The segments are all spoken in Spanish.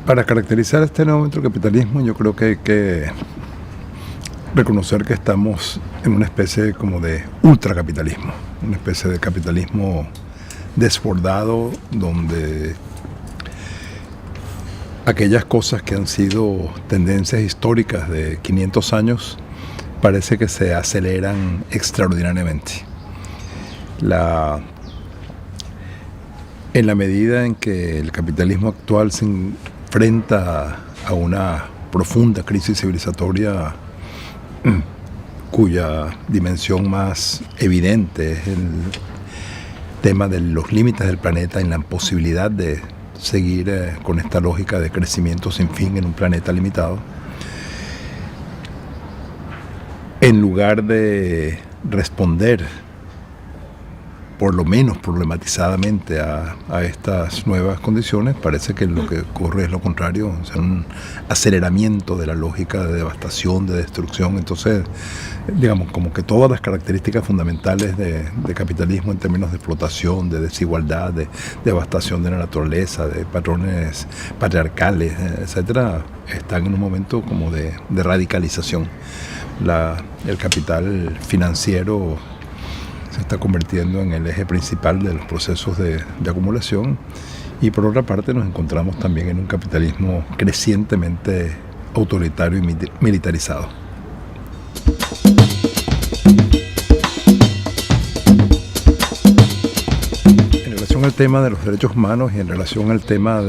Para caracterizar este nuevo momento del capitalismo, yo creo que hay que reconocer que estamos en una especie como de ultracapitalismo, una especie de capitalismo desbordado, donde aquellas cosas que han sido tendencias históricas de 500 años parece que se aceleran extraordinariamente. En la medida en que el capitalismo actual se enfrenta a una profunda crisis civilizatoria cuya dimensión más evidente es el tema de los límites del planeta, en la imposibilidad de seguir con esta lógica de crecimiento sin fin en un planeta limitado, en lugar de responder por lo menos problematizadamente a estas nuevas condiciones, parece que lo que ocurre es lo contrario, o sea, un aceleramiento de la lógica de devastación, de destrucción. Entonces, digamos, como que todas las características fundamentales de capitalismo en términos de explotación, de desigualdad, de devastación de la naturaleza, de patrones patriarcales, etcétera, están en un momento como de radicalización. El capital financiero se está convirtiendo en el eje principal de los procesos de acumulación, y por otra parte nos encontramos también en un capitalismo crecientemente autoritario y militarizado. En relación al tema de los derechos humanos y en relación al tema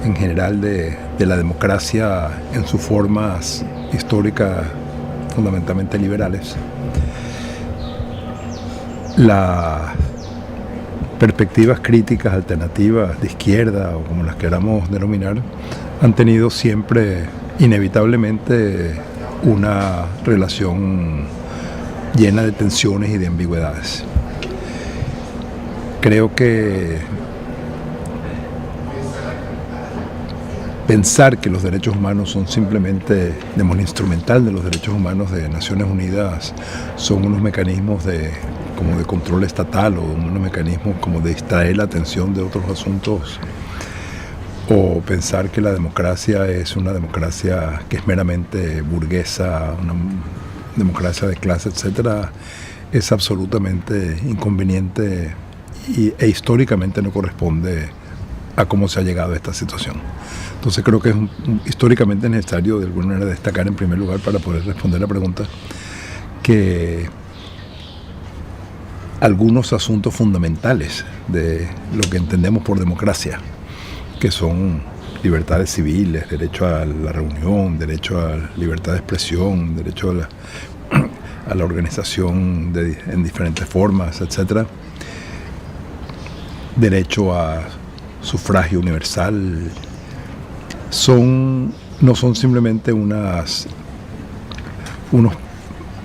en general de la democracia en sus formas históricas fundamentalmente liberales, las perspectivas críticas alternativas de izquierda, o como las queramos denominar, han tenido siempre inevitablemente una relación llena de tensiones y de ambigüedades. Creo que pensar que los derechos humanos son simplemente, el instrumental de los derechos humanos de Naciones Unidas son unos mecanismos como de control estatal, o unos mecanismos como de distraer la atención de otros asuntos, o pensar que la democracia es una democracia que es meramente burguesa, una democracia de clase, etcétera, es absolutamente inconveniente e históricamente no corresponde a cómo se ha llegado a esta situación. Entonces creo que es históricamente necesario de alguna manera destacar en primer lugar, para poder responder la pregunta, que algunos asuntos fundamentales de lo que entendemos por democracia, que son libertades civiles, derecho a la reunión, derecho a la libertad de expresión, derecho a la organización en diferentes formas, etcétera, derecho a sufragio universal, no son simplemente unos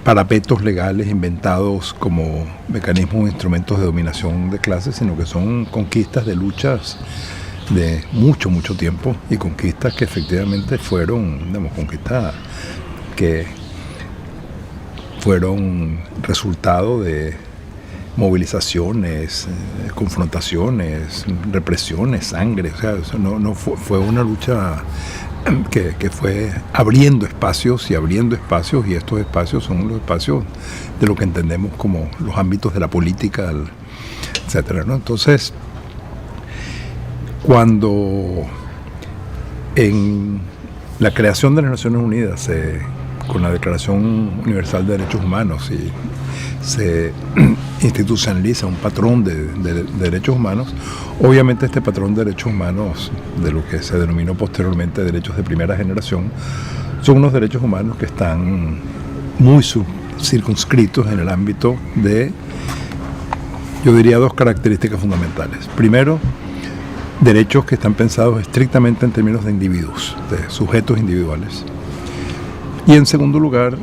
parapetos legales inventados como mecanismos o instrumentos de dominación de clases, sino que son conquistas de luchas de mucho tiempo, y conquistas que efectivamente fueron resultado de movilizaciones, confrontaciones, represiones, sangre. O sea, eso no fue una lucha que fue abriendo espacios, y estos espacios son los espacios de lo que entendemos como los ámbitos de la política, etcétera, ¿no? Entonces, cuando en la creación de las Naciones Unidas, con la Declaración Universal de Derechos Humanos, y se institucionaliza un patrón de derechos humanos, obviamente este patrón de derechos humanos, de lo que se denominó posteriormente derechos de primera generación, son unos derechos humanos que están muy circunscritos en el ámbito de, yo diría, dos características fundamentales. Primero, derechos que están pensados estrictamente en términos de individuos, de sujetos individuales. Y en segundo lugar,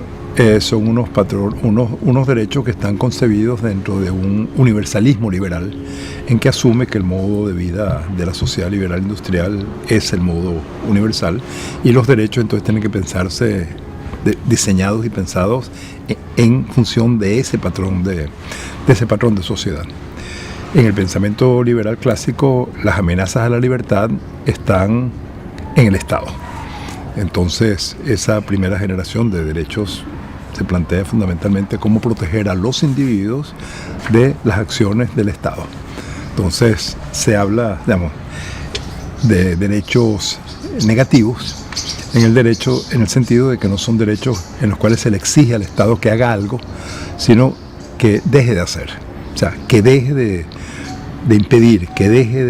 son unos derechos que están concebidos dentro de un universalismo liberal, en que asume que el modo de vida de la sociedad liberal industrial es el modo universal, y los derechos entonces tienen que pensarse diseñados y pensados en función de ese patrón de sociedad. En el pensamiento liberal clásico, las amenazas a la libertad están en el Estado. Entonces, esa primera generación de derechos se plantea fundamentalmente cómo proteger a los individuos de las acciones del Estado. Entonces, se habla, digamos, de derechos negativos en el derecho, en el sentido de que no son derechos en los cuales se le exige al Estado que haga algo, sino que deje de hacer. O sea, que deje de impedir, que deje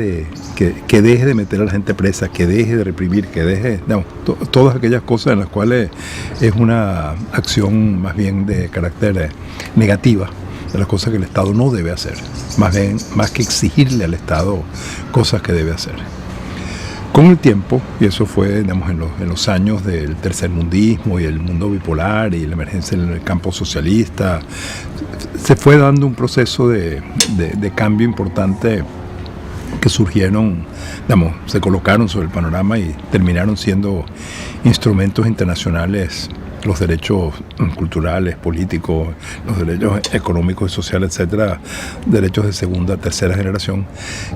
de meter a la gente presa, que deje de reprimir, que deje, digamos, todas aquellas cosas en las cuales es una acción más bien de carácter negativa, de las cosas que el Estado no debe hacer, más que exigirle al Estado cosas que debe hacer. Con el tiempo, y eso fue, digamos, en los años del tercermundismo y el mundo bipolar y la emergencia en el campo socialista, se fue dando un proceso de cambio importante que surgieron, digamos, se colocaron sobre el panorama y terminaron siendo instrumentos internacionales, los derechos culturales, políticos, los derechos económicos y sociales, etcétera, derechos de segunda, tercera generación,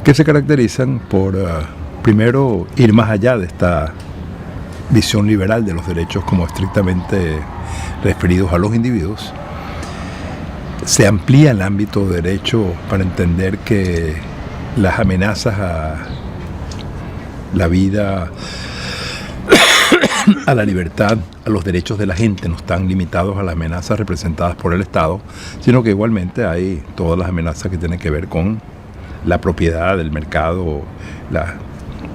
que se caracterizan por primero ir más allá de esta visión liberal de los derechos como estrictamente referidos a los individuos. Se amplía el ámbito de derecho para entender que las amenazas a la vida, a la libertad, a los derechos de la gente no están limitados a las amenazas representadas por el Estado, sino que igualmente hay todas las amenazas que tienen que ver con la propiedad, el mercado,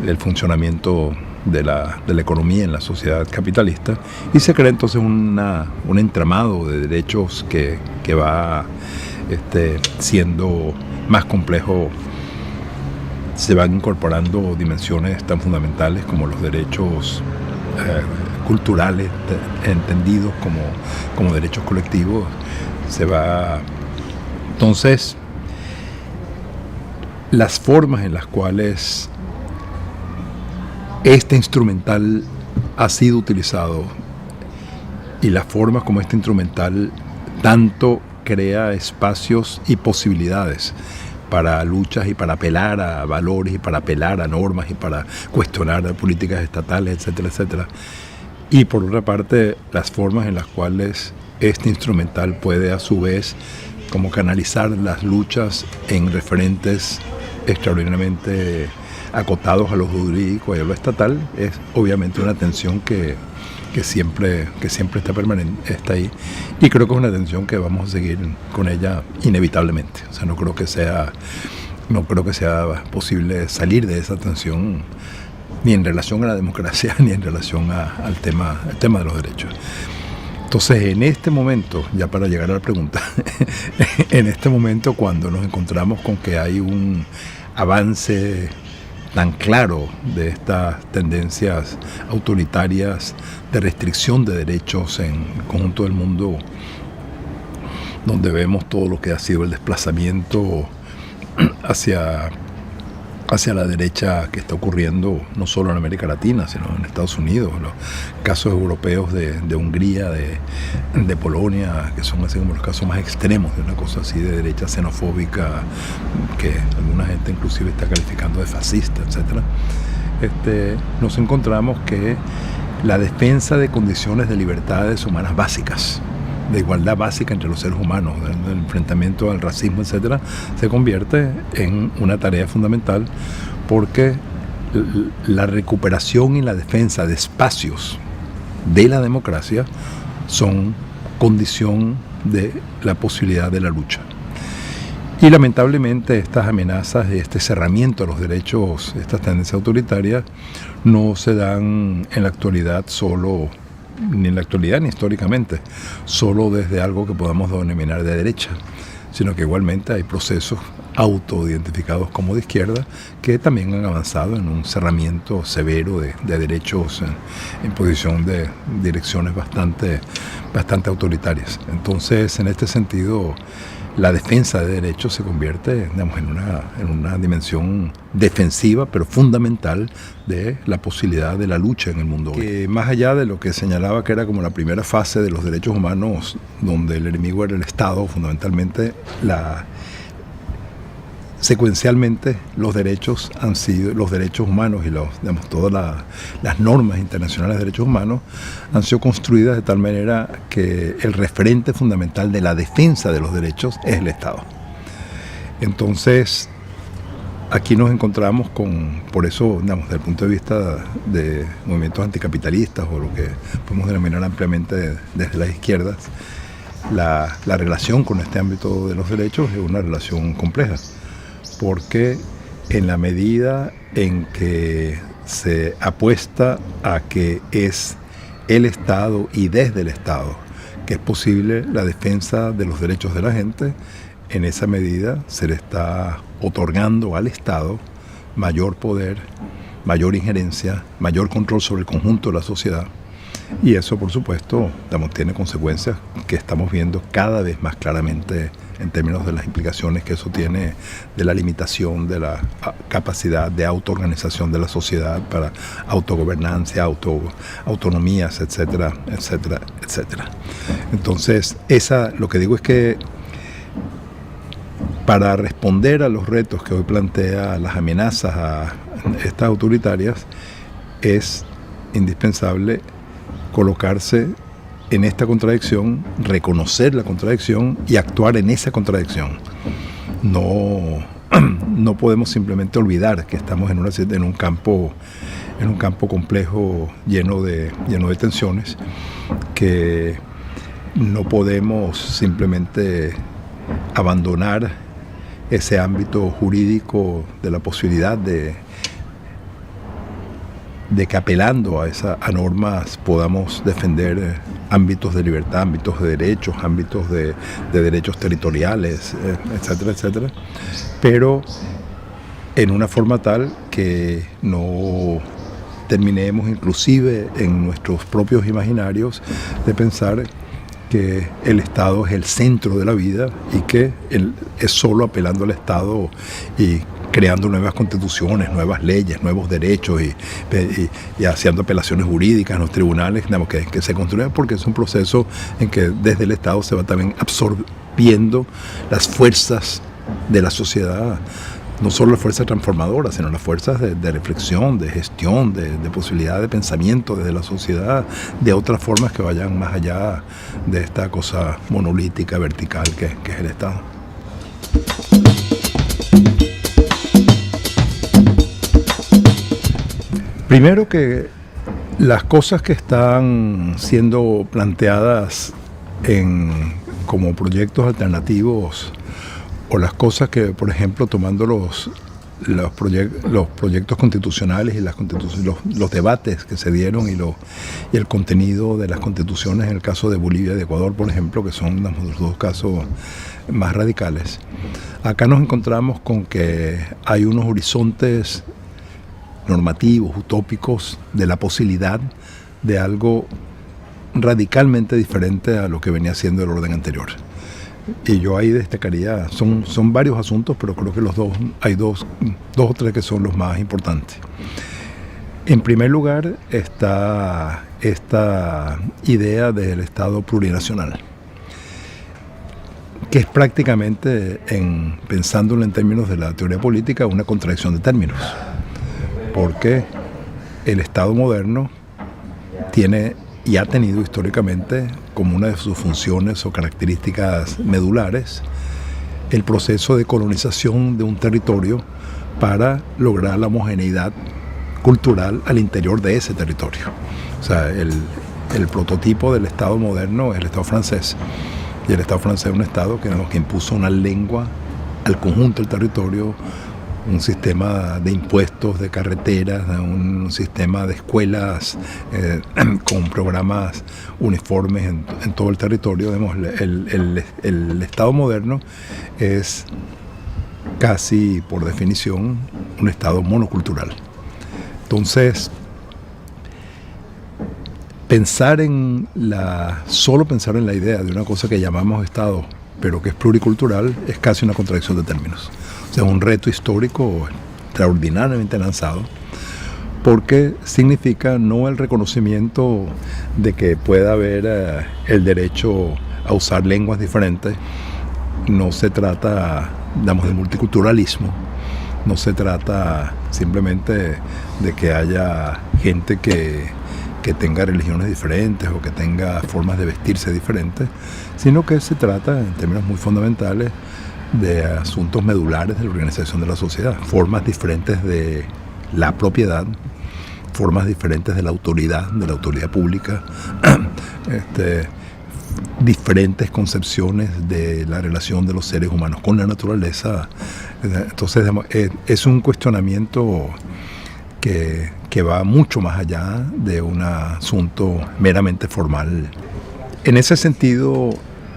el funcionamiento de la economía en la sociedad capitalista, y se crea entonces un entramado de derechos que va siendo más complejo. Se van incorporando dimensiones tan fundamentales como los derechos culturales entendidos como derechos colectivos. Entonces, las formas en las cuales este instrumental ha sido utilizado y las formas como este instrumental tanto crea espacios y posibilidades para luchas y para apelar a valores y para apelar a normas y para cuestionar políticas estatales, etcétera, etcétera. Y por otra parte, las formas en las cuales este instrumental puede a su vez como canalizar las luchas en referentes extraordinariamente acotados a lo jurídico y a lo estatal, es obviamente una tensión que siempre está ahí, y creo que es una tensión que vamos a seguir con ella inevitablemente. O sea, no creo que sea posible salir de esa tensión ni en relación a la democracia ni en relación al tema de los derechos. Entonces, en este momento, ya para llegar a la pregunta, en este momento cuando nos encontramos con que hay un avance tan claro de estas tendencias autoritarias de restricción de derechos en el conjunto del mundo, donde vemos todo lo que ha sido el desplazamiento hacia la derecha que está ocurriendo no solo en América Latina, sino en Estados Unidos, los casos europeos de Hungría, de Polonia, que son así como los casos más extremos de una cosa así de derecha xenofóbica, que alguna gente inclusive está calificando de fascista, etc. Nos encontramos que la defensa de condiciones de libertades humanas básicas, de igualdad básica entre los seres humanos, del enfrentamiento al racismo, etcétera, se convierte en una tarea fundamental, porque la recuperación y la defensa de espacios de la democracia son condición de la posibilidad de la lucha. Y lamentablemente estas amenazas, este cerramiento a los derechos, estas tendencias autoritarias, no se dan en la actualidad ni en la actualidad ni históricamente, solo desde algo que podamos denominar de derecha, sino que igualmente hay procesos autoidentificados como de izquierda que también han avanzado en un cerramiento severo de derechos en posición de direcciones bastante autoritarias. Entonces, en este sentido, la defensa de derechos se convierte, digamos, en una dimensión defensiva, pero fundamental de la posibilidad de la lucha en el mundo hoy. Que más allá de lo que señalaba que era como la primera fase de los derechos humanos, donde el enemigo era el Estado, fundamentalmente secuencialmente los derechos han sido, los derechos humanos y todas las normas internacionales de derechos humanos han sido construidas de tal manera que el referente fundamental de la defensa de los derechos es el Estado. Entonces, aquí nos encontramos con, por eso, desde el punto de vista de movimientos anticapitalistas o lo que podemos denominar ampliamente desde las izquierdas, la relación con este ámbito de los derechos es una relación compleja, porque en la medida en que se apuesta a que es el Estado y desde el Estado que es posible la defensa de los derechos de la gente, en esa medida se le está otorgando al Estado mayor poder, mayor injerencia, mayor control sobre el conjunto de la sociedad. Y eso, por supuesto, tiene consecuencias que estamos viendo cada vez más claramente en términos de las implicaciones que eso tiene de la limitación de la capacidad de autoorganización de la sociedad para autogobernancia, autonomías, etcétera, etcétera, etcétera. Entonces, lo que digo es que para responder a los retos que hoy plantea las amenazas a estas autoritarias, es indispensable colocarse en esta contradicción, reconocer la contradicción y actuar en esa contradicción. No podemos simplemente olvidar que estamos en un campo complejo lleno de tensiones, que no podemos simplemente abandonar ese ámbito jurídico de la posibilidad de que apelando a normas podamos defender ámbitos de libertad, ámbitos de derechos, ámbitos de derechos territoriales, etcétera, etcétera, pero en una forma tal que no terminemos inclusive en nuestros propios imaginarios de pensar que el Estado es el centro de la vida y que es solo apelando al Estado y creando nuevas constituciones, nuevas leyes, nuevos derechos y haciendo apelaciones jurídicas en los tribunales que se construyan, porque es un proceso en que desde el Estado se va también absorbiendo las fuerzas de la sociedad, no solo las fuerzas transformadoras, sino las fuerzas de reflexión, de gestión, de posibilidad de pensamiento desde la sociedad, de otras formas que vayan más allá de esta cosa monolítica, vertical que es el Estado. Primero que las cosas que están siendo planteadas como proyectos alternativos, o las cosas que, por ejemplo, tomando los proyectos constitucionales y los debates que se dieron y el contenido de las constituciones en el caso de Bolivia y de Ecuador, por ejemplo, que son los dos casos más radicales. Acá nos encontramos con que hay unos horizontes normativos, utópicos, de la posibilidad de algo radicalmente diferente a lo que venía siendo el orden anterior. Y yo ahí destacaría, son varios asuntos, pero creo que hay dos o tres que son los más importantes. En primer lugar está esta idea del Estado plurinacional, que es prácticamente, pensándolo en términos de la teoría política, una contradicción de términos, porque el Estado moderno tiene y ha tenido históricamente como una de sus funciones o características medulares el proceso de colonización de un territorio para lograr la homogeneidad cultural al interior de ese territorio. O sea, el prototipo del Estado moderno es el Estado francés, y el Estado francés es un Estado que impuso una lengua al conjunto del territorio, un sistema de impuestos, de carreteras, un sistema de escuelas con programas uniformes en todo el territorio. El Estado moderno es casi, por definición, un Estado monocultural. Entonces, solo pensar en la idea de una cosa que llamamos Estado, pero que es pluricultural, es casi una contradicción de términos. O sea, un reto histórico extraordinariamente lanzado, porque significa no el reconocimiento de que pueda haber el derecho a usar lenguas diferentes. No se trata de multiculturalismo. No se trata simplemente de que haya gente que tenga religiones diferentes o que tenga formas de vestirse diferentes, sino que se trata, en términos muy fundamentales, de asuntos medulares de la organización de la sociedad, formas diferentes de la propiedad, formas diferentes de la autoridad pública, diferentes concepciones de la relación de los seres humanos con la naturaleza. Entonces, es un cuestionamiento que va mucho más allá de un asunto meramente formal. En ese sentido,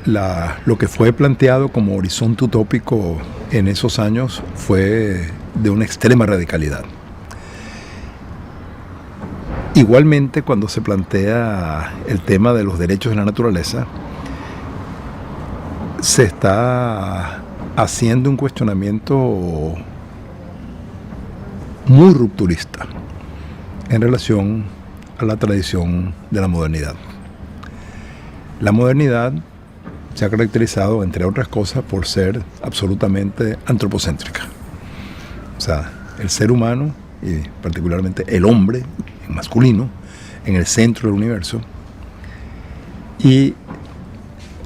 lo que fue planteado como horizonte utópico en esos años fue de una extrema radicalidad. Igualmente, cuando se plantea el tema de los derechos de la naturaleza, se está haciendo un cuestionamiento muy rupturista en relación a la tradición de la modernidad. La modernidad se ha caracterizado, entre otras cosas, por ser absolutamente antropocéntrica. O sea, el ser humano, y particularmente el hombre masculino, en el centro del universo, y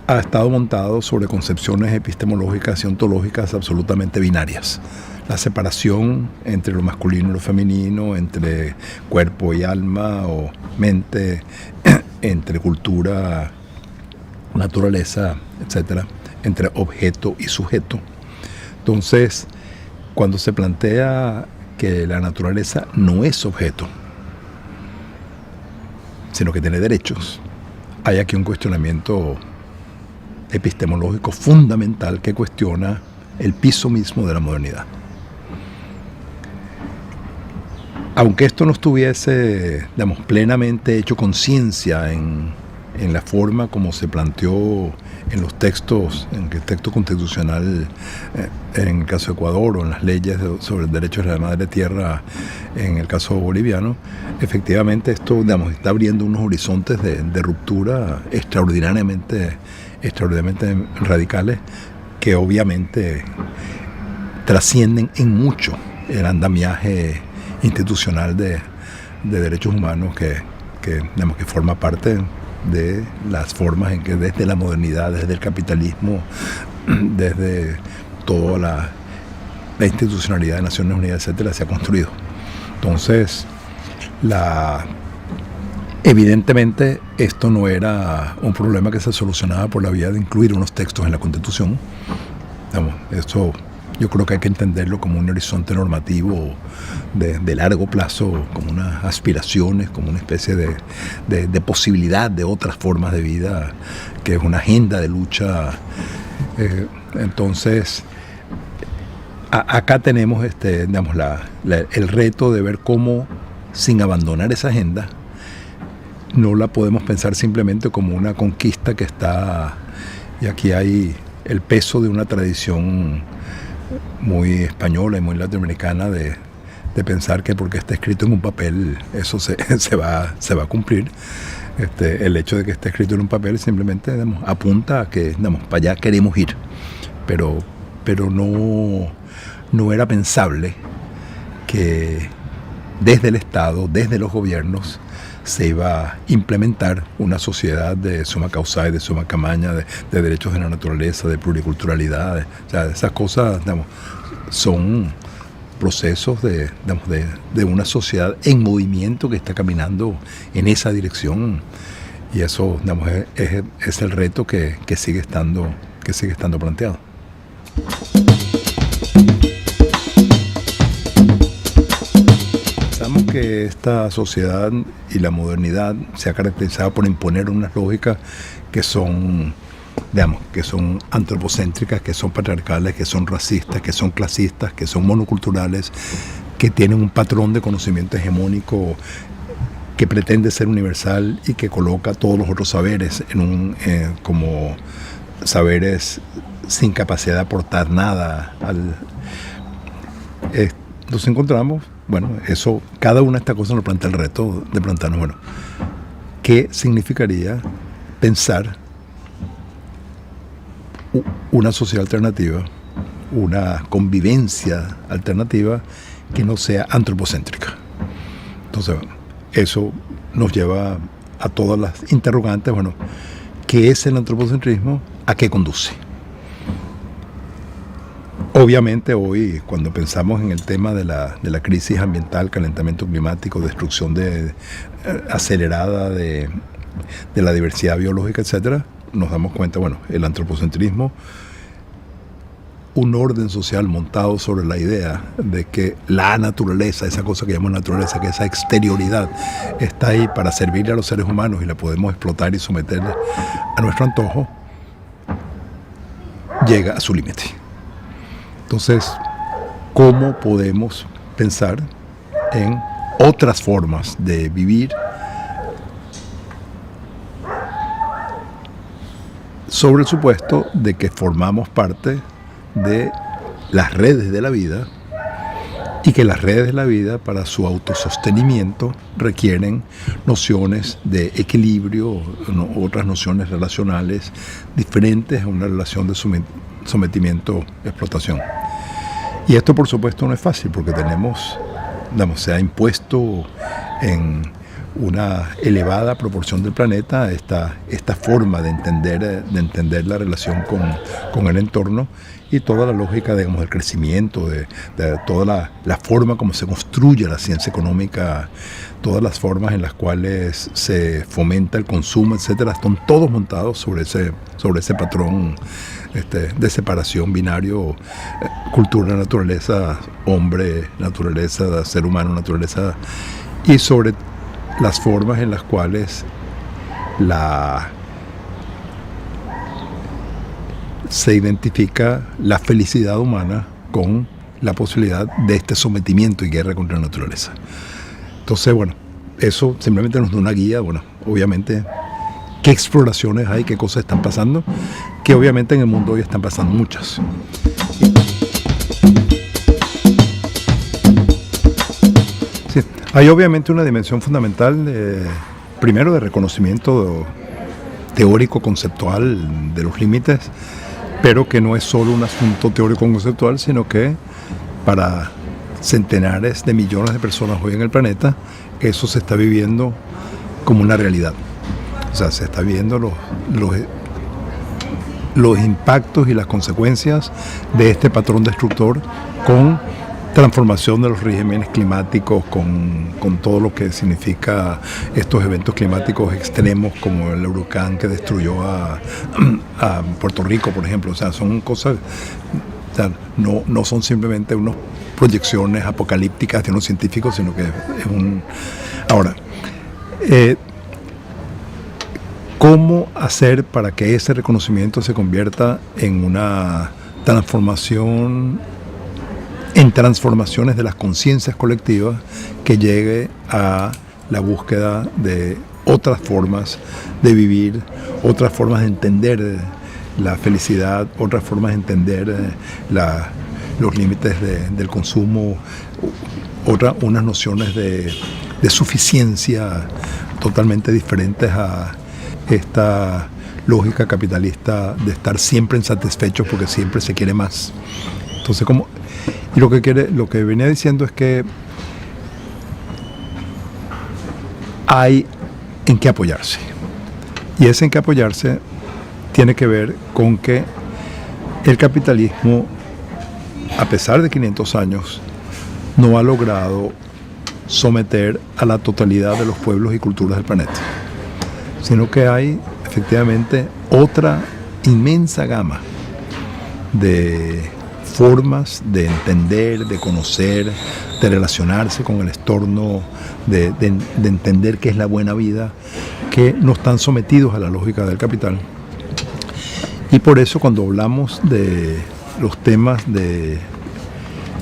ha estado montado sobre concepciones epistemológicas y ontológicas absolutamente binarias. La separación entre lo masculino y lo femenino, entre cuerpo y alma o mente, entre cultura, naturaleza, etcétera, entre objeto y sujeto. Entonces, cuando se plantea que la naturaleza no es objeto, sino que tiene derechos, hay aquí un cuestionamiento epistemológico fundamental que cuestiona el piso mismo de la modernidad. Aunque esto no estuviese, plenamente hecho conciencia en la forma como se planteó en los textos, en el texto constitucional en el caso de Ecuador, o en las leyes sobre el derecho de la madre tierra en el caso boliviano, efectivamente esto está abriendo unos horizontes de ruptura extraordinariamente radicales, que obviamente trascienden en mucho el andamiaje institucional de derechos humanos que forma parte de las formas en que desde la modernidad, desde el capitalismo, desde toda la institucionalidad de Naciones Unidas, etcétera, se ha construido. Entonces, evidentemente esto no era un problema que se solucionaba por la vía de incluir unos textos en la Constitución. Esto yo creo que hay que entenderlo como un horizonte normativo de largo plazo, como unas aspiraciones, como una especie de posibilidad de otras formas de vida, que es una agenda de lucha. Entonces, acá tenemos el reto de ver cómo, sin abandonar esa agenda, no la podemos pensar simplemente como una conquista que está, y aquí hay el peso de una tradición muy española y muy latinoamericana de pensar que porque está escrito en un papel eso se va a cumplir. El hecho de que esté escrito en un papel simplemente apunta a que para allá queremos ir, pero no era pensable que desde el Estado, desde los gobiernos, se iba a implementar una sociedad de suma causa y de suma camaña, de derechos de la naturaleza, de pluriculturalidad. O sea, esas cosas son procesos de una sociedad en movimiento que está caminando en esa dirección, y eso es el reto que sigue estando planteado. Pensamos que esta sociedad y la modernidad se ha caracterizado por imponer unas lógicas que son antropocéntricas, que son patriarcales, que son racistas, que son clasistas, que son monoculturales, que tienen un patrón de conocimiento hegemónico que pretende ser universal y que coloca todos los otros saberes como saberes sin capacidad de aportar nada. Nos encontramos, cada una de estas cosas nos plantea el reto de plantearnos, ¿qué significaría pensar una sociedad alternativa, una convivencia alternativa que no sea antropocéntrica. Entonces, eso nos lleva a todas las interrogantes, bueno, ¿qué es el antropocentrismo? ¿A qué conduce? Obviamente hoy, cuando pensamos en el tema de la crisis ambiental, calentamiento climático, destrucción acelerada de la diversidad biológica, etcétera, nos damos cuenta, bueno, el antropocentrismo, un orden social montado sobre la idea de que la naturaleza, esa cosa que llamamos naturaleza, que esa exterioridad está ahí para servirle a los seres humanos y la podemos explotar y someter a nuestro antojo, llega a su límite. Entonces, ¿cómo podemos pensar en otras formas de vivir sobre el supuesto de que formamos parte de las redes de la vida y que las redes de la vida para su autosostenimiento requieren nociones de equilibrio, otras nociones relacionales diferentes a una relación de sometimiento-explotación? Y esto por supuesto no es fácil porque se ha impuesto en una elevada proporción del planeta esta forma de entender la relación con el entorno y toda la lógica, digamos, del crecimiento, de toda la forma como se construye la ciencia económica, todas las formas en las cuales se fomenta el consumo, etcétera, están todos montados sobre ese patrón de separación binario, cultura, naturaleza, hombre, naturaleza, ser humano, naturaleza, y sobre las formas en las cuales se identifica la felicidad humana con la posibilidad de este sometimiento y guerra contra la naturaleza. Entonces, bueno, eso simplemente nos da una guía, bueno, obviamente, qué exploraciones hay, qué cosas están pasando, que obviamente en el mundo hoy están pasando muchas. Sí, hay obviamente una dimensión fundamental, primero de reconocimiento teórico, conceptual de los límites, pero que no es solo un asunto teórico-conceptual, sino que para centenares de millones de personas hoy en el planeta, eso se está viviendo como una realidad. O sea, se está viendo los impactos y las consecuencias de este patrón destructor con transformación de los regímenes climáticos, con todo lo que significa estos eventos climáticos extremos como el huracán que destruyó a Puerto Rico, por ejemplo. O sea, son cosas, o sea, no son simplemente unas proyecciones apocalípticas de unos científicos, sino que es un... Ahora, ¿cómo hacer para que ese reconocimiento se convierta en una transformación, en transformaciones de las conciencias colectivas que llegue a la búsqueda de otras formas de vivir, otras formas de entender la felicidad, otras formas de entender los límites del consumo, unas nociones de suficiencia totalmente diferentes a esta lógica capitalista de estar siempre insatisfechos porque siempre se quiere más? Entonces, y lo que venía diciendo es que hay en qué apoyarse. Y ese en qué apoyarse tiene que ver con que el capitalismo, a pesar de 500 años, no ha logrado someter a la totalidad de los pueblos y culturas del planeta, sino que hay efectivamente otra inmensa gama de formas de entender, de conocer, de relacionarse con el entorno, de entender qué es la buena vida, que no están sometidos a la lógica del capital. Y por eso cuando hablamos de los temas de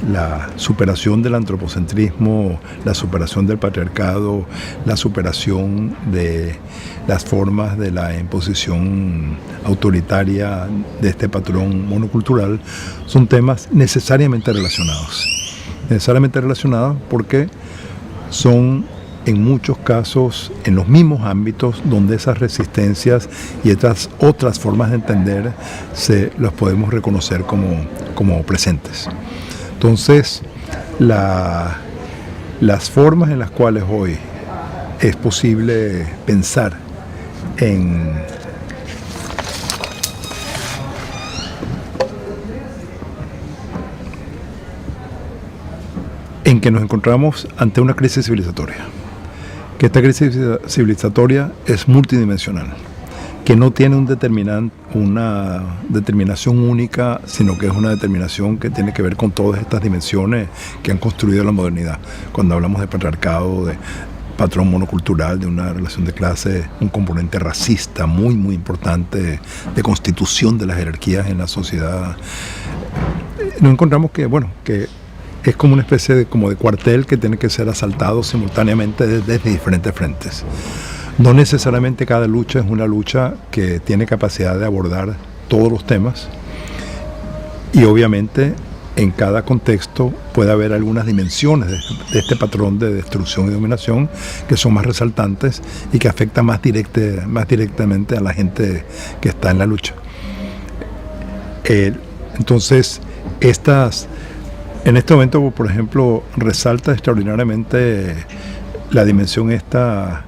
la superación del antropocentrismo, la superación del patriarcado, la superación de las formas de la imposición autoritaria de este patrón monocultural, son temas necesariamente relacionados porque son en muchos casos en los mismos ámbitos donde esas resistencias y estas otras formas de entender las podemos reconocer como presentes. Entonces, las formas en las cuales hoy es posible pensar en que nos encontramos ante una crisis civilizatoria, que esta crisis civilizatoria es multidimensional, que no tiene una determinación única, sino que es una determinación que tiene que ver con todas estas dimensiones que han construido la modernidad. Cuando hablamos de patriarcado, de patrón monocultural, de una relación de clase, un componente racista muy, muy importante, de constitución de las jerarquías en la sociedad, nos encontramos que es como una especie de cuartel que tiene que ser asaltado simultáneamente desde diferentes frentes. No necesariamente cada lucha es una lucha que tiene capacidad de abordar todos los temas, y obviamente en cada contexto puede haber algunas dimensiones de este patrón de destrucción y dominación que son más resaltantes y que afectan más directamente a la gente que está en la lucha. Entonces, en este momento, por ejemplo, resalta extraordinariamente la dimensión esta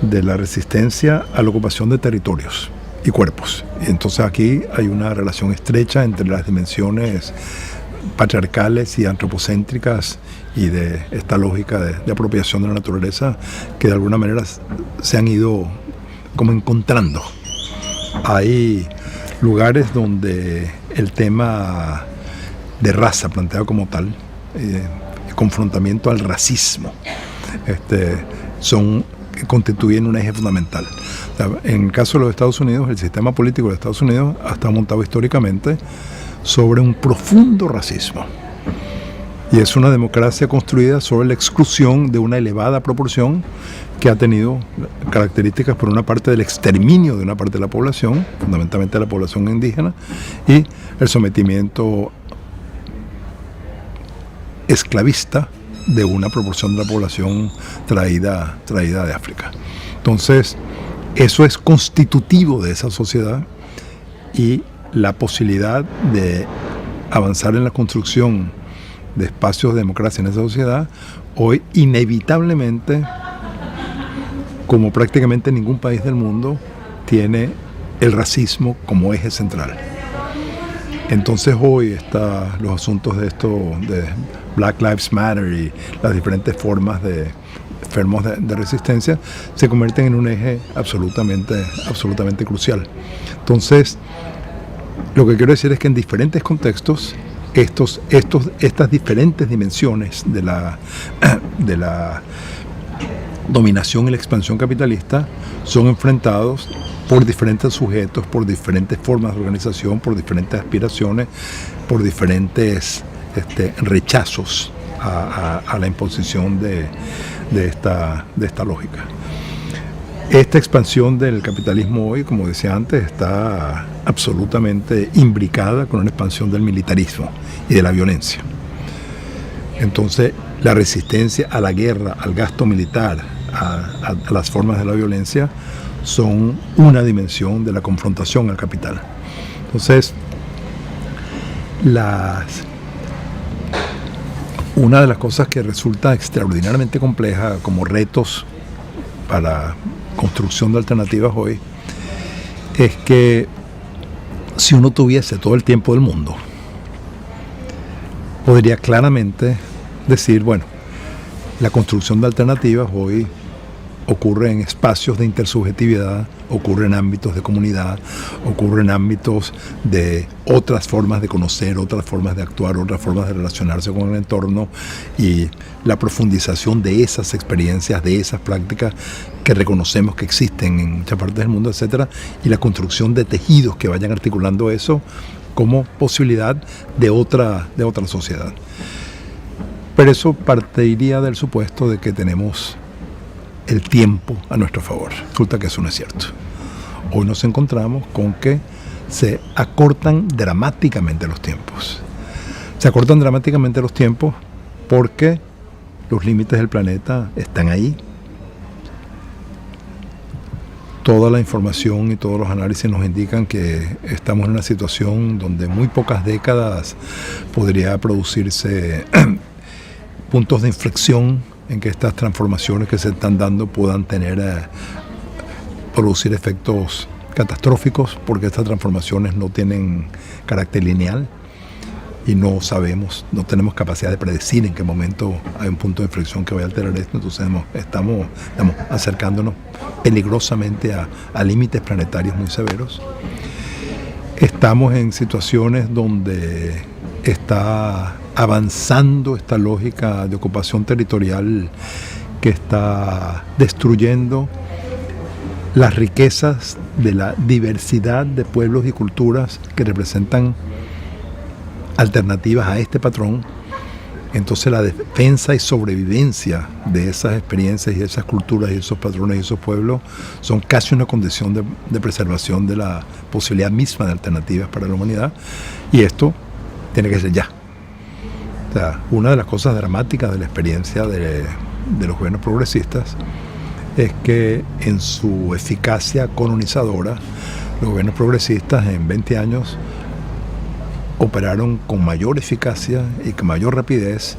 de la resistencia a la ocupación de territorios y cuerpos. Y entonces aquí hay una relación estrecha entre las dimensiones patriarcales y antropocéntricas y de esta lógica de apropiación de la naturaleza que de alguna manera se han ido como encontrando. Hay lugares donde el tema de raza planteado como tal, el confrontamiento al racismo, constituyen un eje fundamental. O sea, en el caso de los Estados Unidos, el sistema político de Estados Unidos está montado históricamente sobre un profundo racismo. Y es una democracia construida sobre la exclusión de una elevada proporción que ha tenido características, por una parte, del exterminio de una parte de la población, fundamentalmente de la población indígena, y el sometimiento esclavista de una proporción de la población traída de África. Entonces, eso es constitutivo de esa sociedad, y la posibilidad de avanzar en la construcción de espacios de democracia en esa sociedad, hoy inevitablemente, como prácticamente ningún país del mundo, tiene el racismo como eje central. Entonces hoy los asuntos de Black Lives Matter y las diferentes formas de resistencia se convierten en un eje absolutamente crucial. Entonces, lo que quiero decir es que en diferentes contextos estas diferentes dimensiones de la dominación y la expansión capitalista son enfrentados por diferentes sujetos, por diferentes formas de organización, por diferentes aspiraciones, por diferentes rechazos a la imposición de esta lógica. Esta expansión del capitalismo hoy, como decía antes, está absolutamente imbricada con una expansión del militarismo y de la violencia. Entonces, la resistencia a la guerra, al gasto militar, a las formas de la violencia, son una dimensión de la confrontación al capital. Entonces, una de las cosas que resulta extraordinariamente compleja como retos para construcción de alternativas hoy es que si uno tuviese todo el tiempo del mundo, podría claramente decir, bueno, la construcción de alternativas hoy ocurre en espacios de intersubjetividad, ocurre en ámbitos de comunidad, ocurre en ámbitos de otras formas de conocer, otras formas de actuar, otras formas de relacionarse con el entorno, y la profundización de esas experiencias, de esas prácticas que reconocemos que existen en muchas partes del mundo, etcétera, y la construcción de tejidos que vayan articulando eso como posibilidad de otra sociedad. Pero eso partiría del supuesto de que tenemos el tiempo a nuestro favor. Resulta que eso no es cierto. Hoy nos encontramos con que se acortan dramáticamente los tiempos. Se acortan dramáticamente los tiempos porque los límites del planeta están ahí, toda la información y todos los análisis nos indican que estamos en una situación donde en muy pocas décadas podría producirse puntos de inflexión en que estas transformaciones que se están dando puedan producir efectos catastróficos, porque estas transformaciones no tienen carácter lineal y no sabemos, no tenemos capacidad de predecir en qué momento hay un punto de inflexión que vaya a alterar esto. Entonces estamos acercándonos peligrosamente a límites planetarios muy severos. Estamos en situaciones donde está avanzando esta lógica de ocupación territorial que está destruyendo las riquezas de la diversidad de pueblos y culturas que representan alternativas a este patrón. Entonces la defensa y sobrevivencia de esas experiencias y esas culturas y esos patrones y esos pueblos son casi una condición de preservación de la posibilidad misma de alternativas para la humanidad, y esto tiene que ser ya. O sea, una de las cosas dramáticas de la experiencia de los gobiernos progresistas es que en su eficacia colonizadora, los gobiernos progresistas en 20 años operaron con mayor eficacia y con mayor rapidez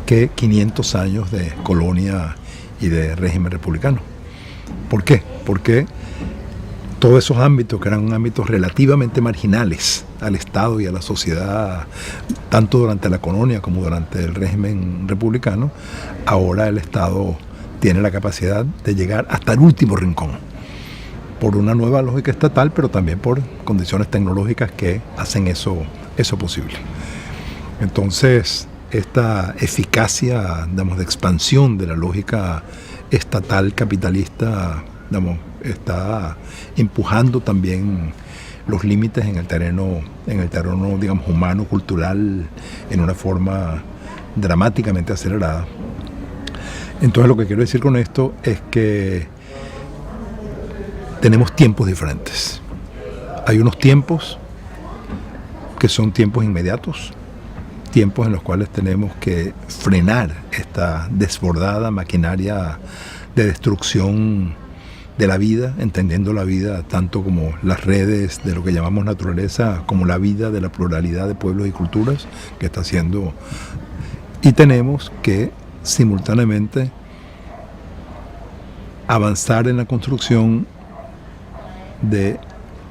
que 500 años de colonia y de régimen republicano. ¿Por qué? Porque todos esos ámbitos, que eran ámbitos relativamente marginales al Estado y a la sociedad, tanto durante la colonia como durante el régimen republicano, ahora el Estado tiene la capacidad de llegar hasta el último rincón, por una nueva lógica estatal, pero también por condiciones tecnológicas que hacen eso posible. Entonces, esta eficacia, digamos, de expansión de la lógica estatal capitalista, digamos, está empujando también los límites en el terreno, digamos, humano, cultural, en una forma dramáticamente acelerada. Entonces, lo que quiero decir con esto es que tenemos tiempos diferentes. Hay unos tiempos que son tiempos inmediatos, tiempos en los cuales tenemos que frenar esta desbordada maquinaria de destrucción de la vida, entendiendo la vida tanto como las redes de lo que llamamos naturaleza, como la vida de la pluralidad de pueblos y culturas que está haciendo. Y tenemos que simultáneamente avanzar en la construcción de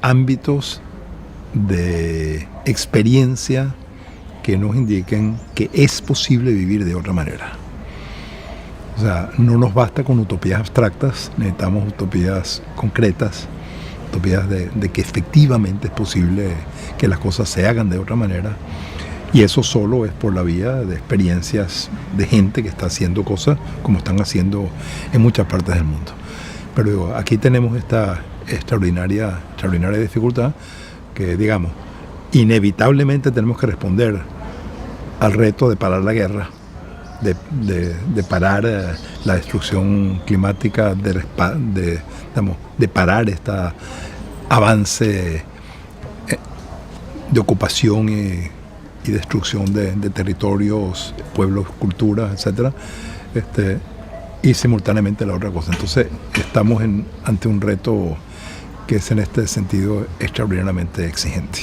ámbitos de experiencia que nos indiquen que es posible vivir de otra manera. O sea, no nos basta con utopías abstractas, necesitamos utopías concretas, utopías de que efectivamente es posible que las cosas se hagan de otra manera, y eso solo es por la vía de experiencias de gente que está haciendo cosas como están haciendo en muchas partes del mundo. Pero digo, aquí tenemos esta extraordinaria dificultad que, digamos, inevitablemente tenemos que responder al reto de parar la guerra, de parar la destrucción climática, de parar este avance de ocupación y destrucción de territorios, pueblos, culturas, etc. Y simultáneamente la otra cosa. Entonces estamos ante un reto que es en este sentido extraordinariamente exigente.